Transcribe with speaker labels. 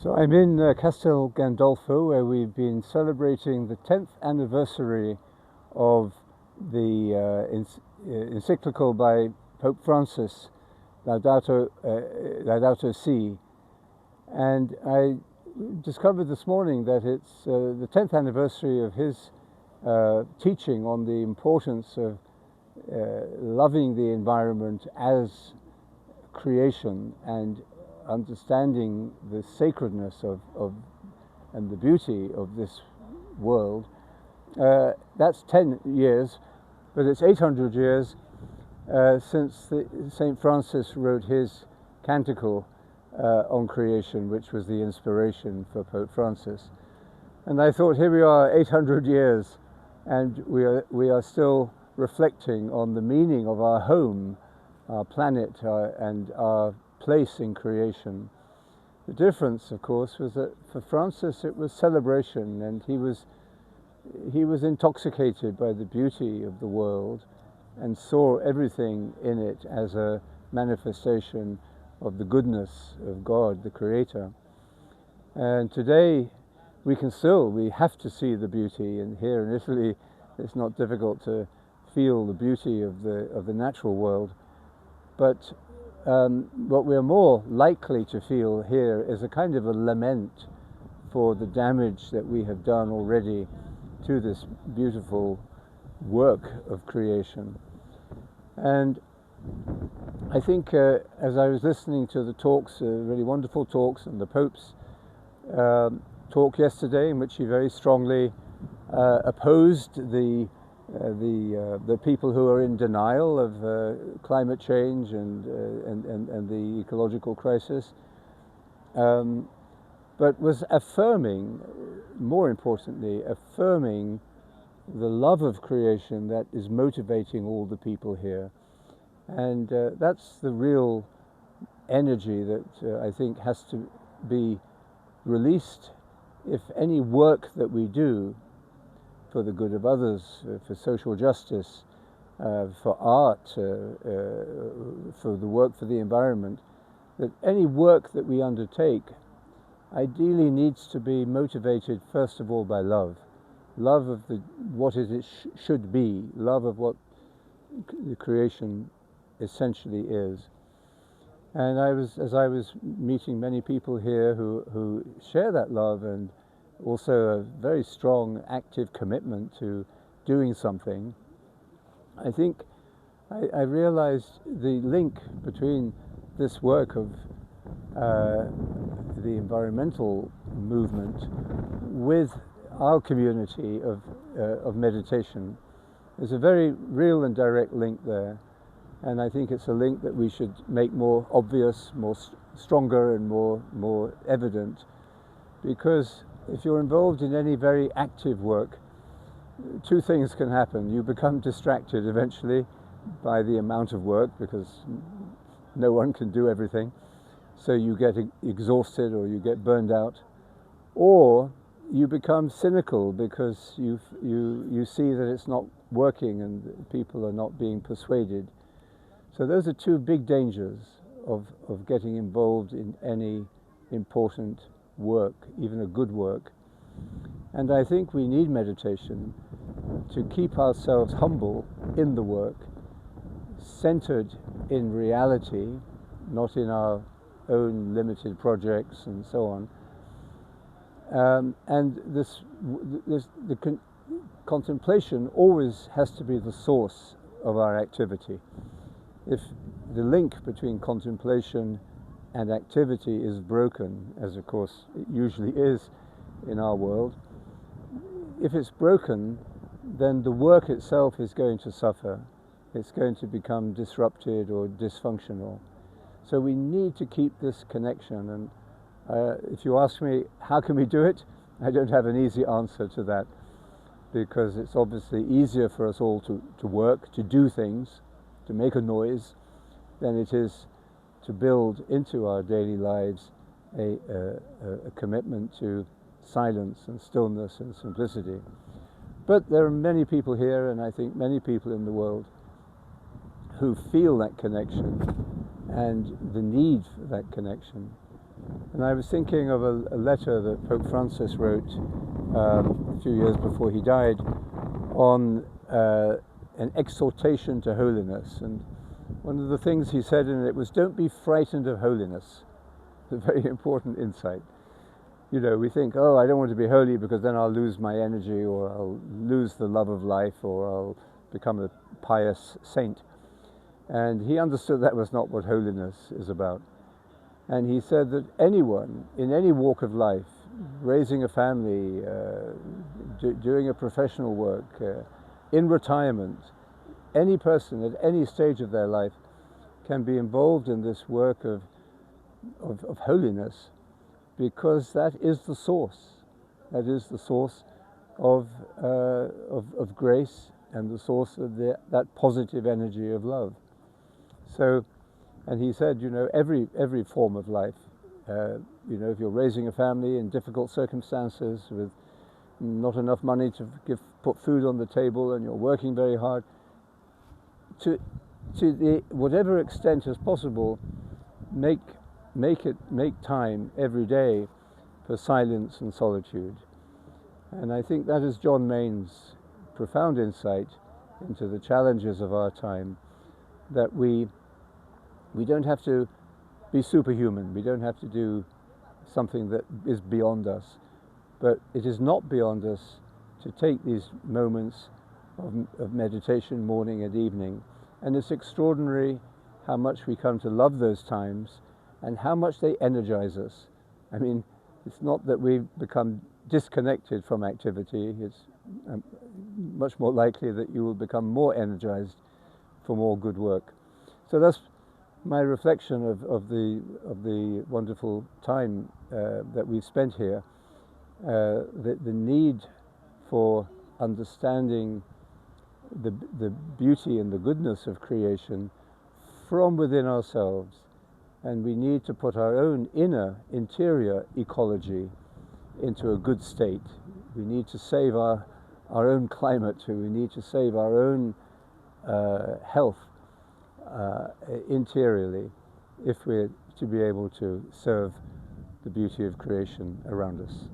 Speaker 1: So I'm in Castel Gandolfo, where we've been celebrating the 10th anniversary of the encyclical by Pope Francis, Laudato Si. And I discovered this morning that it's the 10th anniversary of his teaching on the importance of loving the environment as creation and understanding the sacredness of and the beauty of this world. That's 10 years, but it's 800 years since St. Francis wrote his canticle on creation, which was the inspiration for Pope Francis. And I thought, here we are 800 years, and we are still reflecting on the meaning of our home, our planet, and our place in creation. The difference, of course, was that for Francis it was celebration, and he was intoxicated by the beauty of the world and saw everything in it as a manifestation of the goodness of God, the Creator. And today we have to see the beauty, and here in Italy it's not difficult to feel the beauty of the natural world. But what we're more likely to feel here is a kind of a lament for the damage that we have done already to this beautiful work of creation. And I think as I was listening to the talks, really wonderful talks, and the Pope's talk yesterday, in which he very strongly opposed the people who are in denial of climate change and the ecological crisis, but was affirming, more importantly, affirming the love of creation that is motivating all the people here. And that's the real energy that I think has to be released if any work that we do for the good of others, for social justice, for art, for the work for the environment, that any work that we undertake ideally needs to be motivated first of all by love. Love of what it should be, love of what the creation essentially is. And as I was meeting many people here who share that love, and also a very strong active commitment to doing something, I think I realized the link between this work of the environmental movement with our community of meditation. There's a very real and direct link there, and I think it's a link that we should make more obvious, more stronger, and more evident, because if you're involved in any very active work, two things can happen. You become distracted eventually by the amount of work, because no one can do everything, so you get exhausted or you get burned out, or you become cynical because you see that it's not working and people are not being persuaded. So those are two big dangers of getting involved in any important work, even a good work. And I think we need meditation to keep ourselves humble in the work, centered in reality, not in our own limited projects and so on. And the contemplation always has to be the source of our activity. If the link between contemplation and activity is broken, as of course it usually is in our world, if it's broken, then the work itself is going to suffer. It's going to become disrupted or dysfunctional. So we need to keep this connection, and if you ask me how can we do it, I don't have an easy answer to that, because it's obviously easier for us all to work, to do things, to make a noise, than it is to build into our daily lives a commitment to silence and stillness and simplicity. But there are many people here, and I think many people in the world, who feel that connection and the need for that connection. And I was thinking of a letter that Pope Francis wrote a few years before he died on an exhortation to holiness. And one of the things he said in it was, don't be frightened of holiness. It's a very important insight. You know, we think, oh, I don't want to be holy because then I'll lose my energy, or I'll lose the love of life, or I'll become a pious saint. And he understood that was not what holiness is about. And he said that anyone in any walk of life, raising a family, doing a professional work, in retirement, any person at any stage of their life can be involved in this work of holiness, because that is the source. That is the source of grace, and the source of that positive energy of love. So, and he said, you know, every form of life, you know, if you're raising a family in difficult circumstances with not enough money to put food on the table, and you're working very hard, to the whatever extent as possible, make time every day for silence and solitude. And I think that is John Main's profound insight into the challenges of our time, that we don't have to be superhuman, we don't have to do something that is beyond us, but it is not beyond us to take these moments of meditation morning and evening. And it's extraordinary how much we come to love those times and how much they energize us. I mean, it's not that we become disconnected from activity, it's much more likely that you will become more energized for more good work. So that's my reflection of the wonderful time that we've spent here. The need for understanding the beauty and the goodness of creation from within ourselves, and we need to put our own interior ecology into a good state. We need to save our own climate too. We need to save our own health interiorly, if we're to be able to serve the beauty of creation around us.